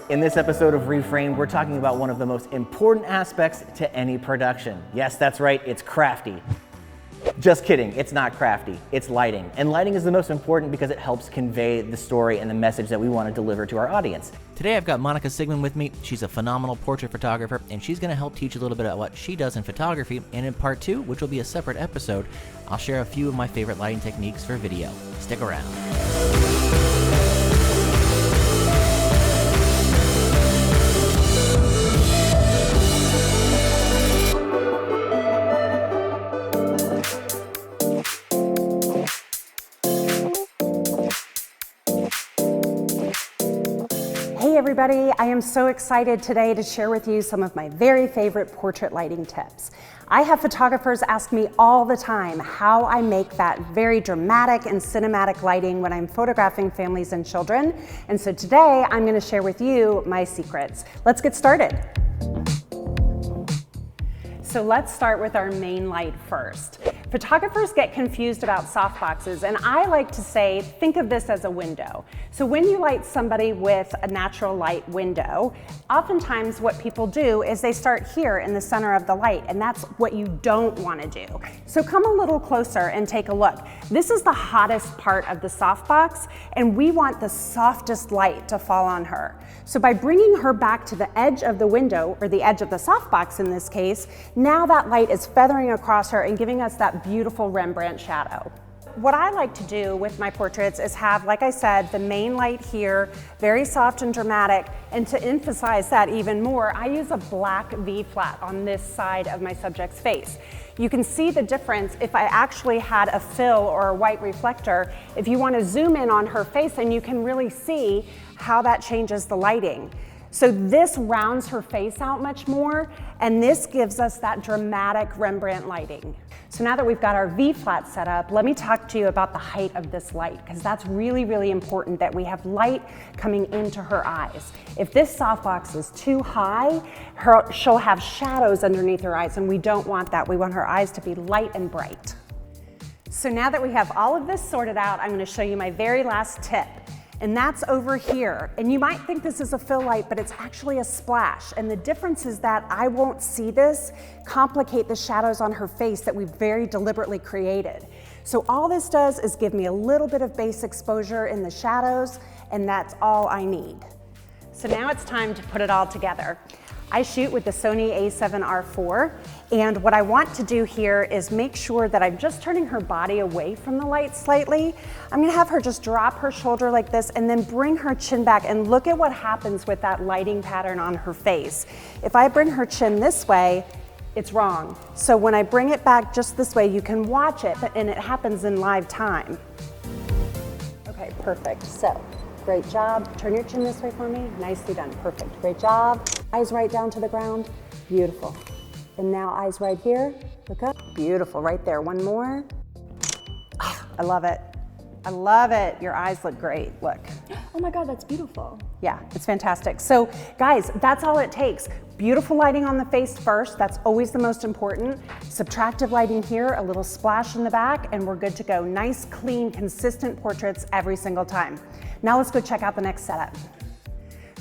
In this episode of Reframed, we're talking about one of the most important aspects to any production. Yes, that's right, it's crafty. Just kidding, it's not crafty, it's lighting. And lighting is the most important because it helps convey the story and the message that we want to deliver to our audience. Today I've got Monica Sigmund with me. She's a phenomenal portrait photographer, and she's going to help teach a little bit about what she does in photography. And in part 2, which will be a separate episode, I'll share a few of my favorite lighting techniques for video. Stick around. Hey everybody, I am so excited today to share with you some of my very favorite portrait lighting tips. I have photographers ask me all the time how I make that very dramatic and cinematic lighting when I'm photographing families and children. And so today I'm going to share with you my secrets. Let's get started. So let's start with our main light first. Photographers get confused about softboxes, and I like to say, think of this as a window. So when you light somebody with a natural light window, oftentimes what people do is they start here in the center of the light, and that's what you don't want to do. So come a little closer and take a look. This is the hottest part of the softbox, and we want the softest light to fall on her. So by bringing her back to the edge of the window, or the edge of the softbox in this case, now that light is feathering across her and giving us that beautiful Rembrandt shadow. What I like to do with my portraits is have, like I said, the main light here, very soft and dramatic, and to emphasize that even more, I use a black V-flat on this side of my subject's face. You can see the difference if I actually had a fill or a white reflector. If you want to zoom in on her face, and you can really see how that changes the lighting. So this rounds her face out much more, and this gives us that dramatic Rembrandt lighting. So now that we've got our V-flat set up, let me talk to you about the height of this light, because that's really, really important that we have light coming into her eyes. If this softbox is too high, she'll have shadows underneath her eyes, and we don't want that. We want her eyes to be light and bright. So now that we have all of this sorted out, I'm going to show you my very last tip. And that's over here. And you might think this is a fill light, but it's actually a splash. And the difference is that I won't see this complicate the shadows on her face that we've very deliberately created. So all this does is give me a little bit of base exposure in the shadows, and that's all I need. So now it's time to put it all together. I shoot with the Sony a7R IV, and what I want to do here is make sure that I'm just turning her body away from the light slightly. I'm gonna have her just drop her shoulder like this and then bring her chin back, and look at what happens with that lighting pattern on her face. If I bring her chin this way, it's wrong. So when I bring it back just this way, you can watch it, and it happens in live time. Okay, perfect. So, great job. Turn your chin this way for me. Nicely done. Perfect. Great job. Eyes right down to the ground. Beautiful. And now eyes right here. Look up. Beautiful. Right there. One more. Ah, I love it. I love it. Your eyes look great. Look. Oh my God, that's beautiful. Yeah, it's fantastic. So guys, that's all it takes. Beautiful lighting on the face first. That's always the most important. Subtractive lighting here, a little splash in the back, and we're good to go. Nice, clean, consistent portraits every single time. Now let's go check out the next setup.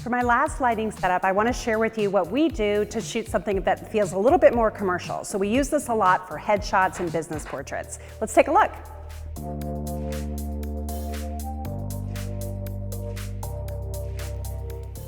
For my last lighting setup, I want to share with you what we do to shoot something that feels a little bit more commercial. So we use this a lot for headshots and business portraits. Let's take a look.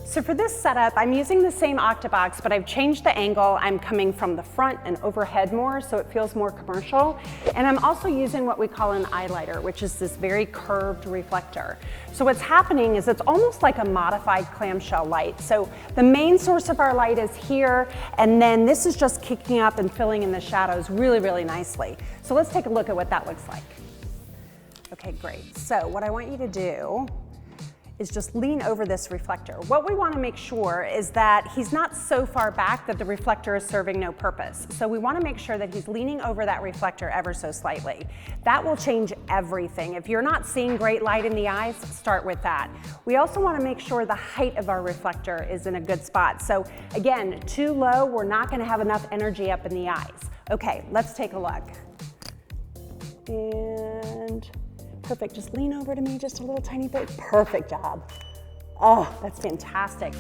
So for this setup, I'm using the same Octabox, but I've changed the angle. I'm coming from the front and overhead more, so it feels more commercial. And I'm also using what we call an eyelighter, which is this very curved reflector. So what's happening is it's almost like a modified clamshell light. So the main source of our light is here, and then this is just kicking up and filling in the shadows really, really nicely. So let's take a look at what that looks like. Okay, great. So what I want you to do is just lean over this reflector. What we want to make sure is that he's not so far back that the reflector is serving no purpose. So we want to make sure that he's leaning over that reflector ever so slightly. That will change everything. If you're not seeing great light in the eyes, start with that. We also want to make sure the height of our reflector is in a good spot. So again, too low, we're not going to have enough energy up in the eyes. Okay, let's take a look. And perfect, just lean over to me just a little tiny bit. Perfect job. Oh, that's fantastic.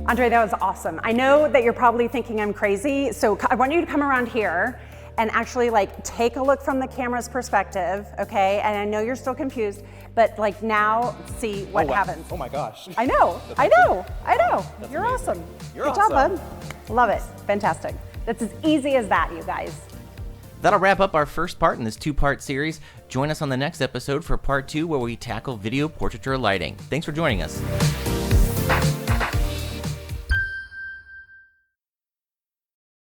Andre, that was awesome. I know that you're probably thinking I'm crazy, so I want you to come around here and actually like take a look from the camera's perspective, okay? And I know you're still confused, but like now see what happens. Oh my gosh. I know. You're amazing. awesome. You're Good job, awesome. bud. Love it. Fantastic. That's as easy as that, you guys. That'll wrap up our first part in this 2-part series. Join us on the next episode for part 2, where we tackle video portraiture lighting. Thanks for joining us.